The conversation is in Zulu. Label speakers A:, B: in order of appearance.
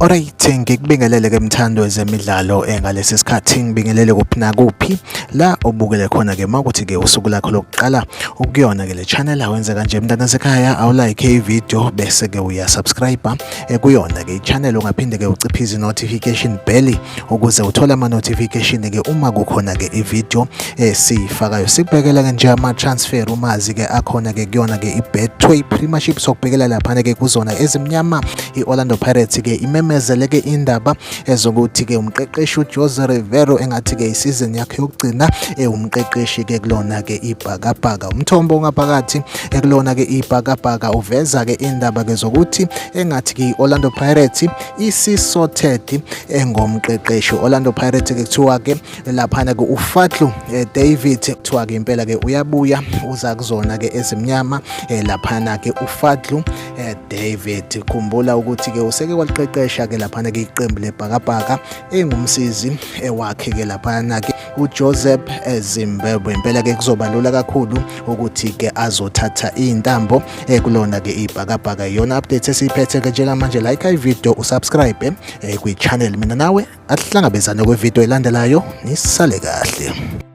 A: Alright, ngikubingelele ke mthando wezemidlalo ngalesi sikhathi ngibingelele kuphi nakuphi la obukele khona ke mawukuthi ke usuku lakho lokuqala ukuyona ke le channel awenze kanje mntana sekhaya awulike i-video bese ke uyasubscribe kuyona ke i-channel ungaphinde ke uciphize notification bell ukuze uthole ama notification ke uma kukhona ke i-video sifakayo. Sikubhekela ke nje ama transfer umazi ke akhona ke kuyona ke i-Betway Premiership sokubhekela lapha ke kuzona ezimnyama i-Orlando Pirates ke imemezele ke indaba ezokuthi ke umqeqeshi uJose Rivero engathi ke isizini yakhe yokugcina umqeqeshi ke kulona ke ibhakabhaka umthombo ngaphakathi ekulona ke ibhakabhaka uveza ke indaba ke zokuthi engathi ke iOrlando Pirates isisorted engomqeqeshi Orlando Pirates ke kuthiwa ke lapha ke uFatlu David kuthiwa ke impela ke uyabuya uza kuzona ke ezimnyama lapha ke uFatlu David khumbula ukuthi ke useke waliqeqesha ke lapha ke iqembu lebhakabhaka engumsizi wakhe ke lapha ke uJoseph Zimbabwe impela ke kuzobalula kakhulu ukuthi ke azothatha intambo kulona ke ibhakabhaka iyona update esiphethe ke njengamanje like i-video usubscribe kwi-channel mina nawe asihlangabezane kwe-video elandelayo nisale kahle.